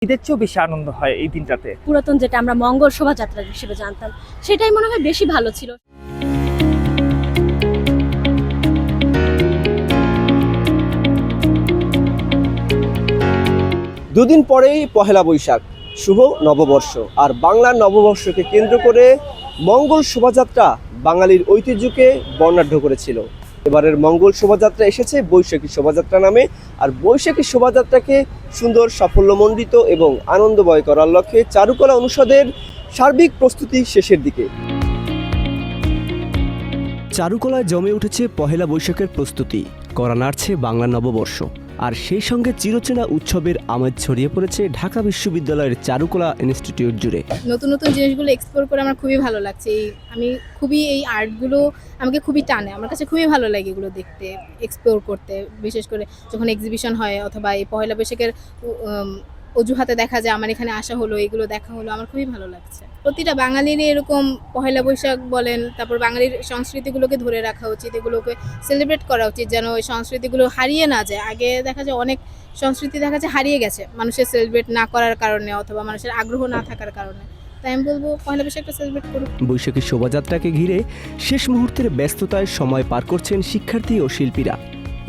ঈদের চেয়েও বেশি আনন্দ হয় এই দিনটাতে। পুরাতন যেটা আমরা মঙ্গল শোভাযাত্রা হিসেবে জানতাম সেটাই মনে হয় বেশি ভালো ছিল। দুদিন পরেই পহেলা বৈশাখ, শুভ নববর্ষ। আর বাংলার নববর্ষকে কেন্দ্র করে মঙ্গল শোভাযাত্রা বাঙালির ঐতিহ্যকে বর্ণাঢ্য করেছিল। এবারের মঙ্গল শোভাযাত্রা এসেছে বৈশাখী শোভাযাত্রা নামে। আর বৈশাখী শোভাযাত্রাকে সুন্দর সাফল্যমণ্ডিত এবং আনন্দময় করার লক্ষ্যে চারুকলা অনুষদের সার্বিক প্রস্তুতি শেষের দিকে। চারুকলায় জমে উঠেছে পহেলা বৈশাখের প্রস্তুতি, করা নাড়ছে বাংলা নববর্ষ। আর সেই সঙ্গে চিরচেনা উৎসবের আমেজ ছড়িয়ে পড়েছে ঢাকা বিশ্ববিদ্যালয়ের চারুকলা ইনস্টিটিউট জুড়ে। নতুন নতুন জিনিসগুলো এক্সপ্লোর করে আমার খুবই ভালো লাগছে। আমি খুবই এই আর্টগুলো আমাকে খুবই টানে, আমার কাছে খুবই ভালো লাগে এগুলো দেখতে, এক্সপ্লোর করতে। বিশেষ করে যখন এক্সিবিশন হয় অথবা এই পহেলা বৈশাখের অজুহাতে দেখা যায় আমার এখানে আসা হলো, এগুলো দেখা হলো, আমার খুবই ভালো লাগছে। প্রতিটা বাঙালিরই এরকম পহেলা বৈশাখ বলেন, তারপর বাঙালির সংস্কৃতিগুলোকে ধরে রাখা উচিত, এগুলোকে সেলিব্রেট করা উচিত যেন ওই সংস্কৃতিগুলো হারিয়ে না যায়। আগে দেখা যায় অনেক সংস্কৃতি দেখা যায় হারিয়ে গেছে মানুষের সেলিব্রেট না করার কারণে অথবা মানুষের আগ্রহ না থাকার কারণে। তাই আমি বলবো পহেলা বৈশাখটা সেলিব্রেট করুন। বৈশাখী শোভাযাত্রাকে ঘিরে শেষ মুহূর্তের ব্যস্ততায় সময় পার করছেন শিক্ষার্থী ও শিল্পীরা।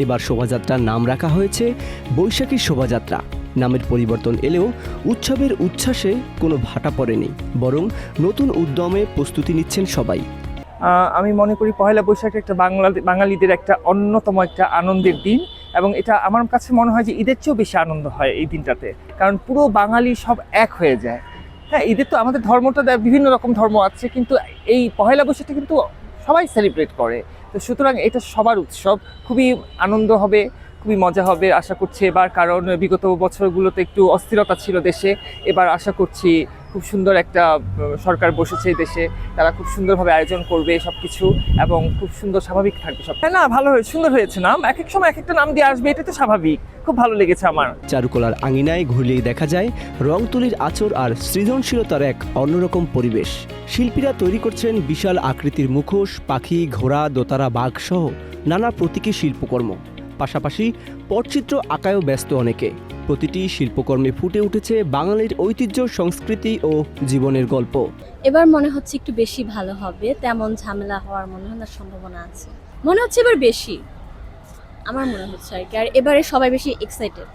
এবার শোভাযাত্রার নাম রাখা হয়েছে বৈশাখী শোভাযাত্রা। নামের পরিবর্তন এলেও উৎসবের উচ্ছ্বাসে কোনো ভাটা পড়েনি, বরং নতুন উদ্যমে প্রস্তুতি নিচ্ছেন সবাই। আমি মনে করি পহেলা বৈশাখ একটা বাঙালিদের একটা অন্যতম একটা আনন্দের দিন, এবং এটা আমার কাছে মনে হয় যে ঈদের চেয়েও বেশি আনন্দ হয় এই দিনটাতে, কারণ পুরো বাঙালি সব এক হয়ে যায়। হ্যাঁ, ঈদের তো আমাদের ধর্মটা বিভিন্ন রকম ধর্ম আছে, কিন্তু এই পহেলা বৈশাখটা কিন্তু সবাই সেলিব্রেট করে। তো সুতরাং এটা সবার উৎসব, খুবই আনন্দ হবে, খুবই মজা হবে আশা করছি এবার। কারণ বিগত বছরগুলোতে একটু অস্থিরতা ছিল দেশে, এবার আশা করছি খুব সুন্দর একটা সরকার বসেছে এই দেশে, তারা খুব সুন্দরভাবে আয়োজন করবে সব কিছু এবং খুব সুন্দর স্বাভাবিক থাকবে সব। হ্যাঁ না, ভালো সুন্দর হয়েছে নাম, এক এক সময় এক একটা নাম দিয়ে আসবে, এটা তো স্বাভাবিক, খুব ভালো লেগেছে আমার। চারুকলার আঙিনায় ঘুরলেই দেখা যায় রং তুলির আঁচড় আর সৃজনশীলতার এক অন্যরকম পরিবেশ। শিল্পীরা তৈরি করছেন বিশাল আকৃতির মুখোশ, পাখি, ঘোড়া, দোতারা, বাঘ সহ নানা প্রতীকী শিল্পকর্ম। পাশাপাশি পটচিত্র আঁকায়ও ব্যস্ত অনেকে। প্রতিটি শিল্পকর্মে ফুটে উঠেছে বাঙালির ঐতিহ্য, সংস্কৃতি ও জীবনের গল্প। এবার মনে হচ্ছে একটু বেশি ভালো হবে, তেমন ঝামেলা হওয়ার মনে হয় না, সম্ভাবনা আছে মনে হচ্ছে এবার বেশি, আমার মনে হচ্ছে আর কি। আর এবারে সবাই বেশি এক্সাইটেড।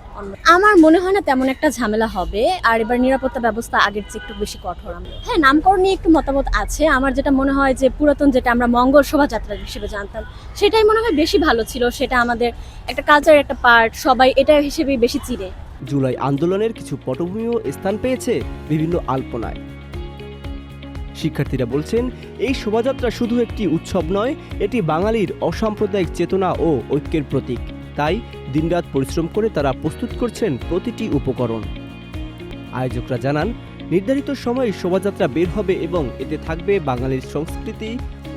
আমার মনে হয় না তেমন একটা ঝামেলা হবে। আর এবার নিরাপত্তা ব্যবস্থা আগের চেয়ে একটু বেশি কঠোর। হ্যাঁ, নামকরণ নিয়ে একটু মতামত আছে। আমার যেটা মনে হয় যে পুরাতন যেটা আমরা মঙ্গল শোভাযাত্রা হিসেবে জানতাম সেটাই মনে হয় বেশি ভালো ছিল। সেটা আমাদের একটা কালচারের একটা পার্ট, সবাই এটা হিসেবেই বেশি চিনে। জুলাই আন্দোলনের কিছু পটভূমিও স্থান পেয়েছে বিভিন্ন আলপনায়। শিক্ষার্থীরা বলছেন, এই শোভাযাত্রা শুধু একটি উৎসব নয়, এটি বাঙালির অসাম্প্রদায়িক চেতনা ও ঐক্যের প্রতীক। তাই দিনরাত পরিশ্রম করে তারা প্রস্তুত করছেন প্রতিটি উপকরণ। আয়োজকরা জানান, নির্ধারিত সময়ে শোভাযাত্রা বের হবে এবং এতে থাকবে বাঙালির সংস্কৃতি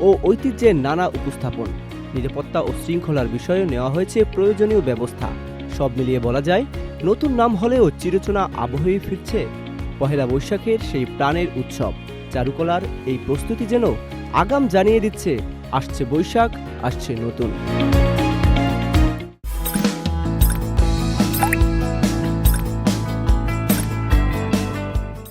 ও ঐতিহ্যের নানা উপস্থাপন। নিরাপত্তা ও শৃঙ্খলার বিষয়ে নেওয়া হয়েছে প্রয়োজনীয় ব্যবস্থা। সব মিলিয়ে বলা যায়, নতুন নাম হলেও চিরচেনা আবহে ফিরছে পহেলা বৈশাখের সেই প্রাণের উৎসব। চারুকলার এই প্রস্তুতি যেন আগাম জানিয়ে দিচ্ছে, আসছে বৈশাখ, আসছে নতুন।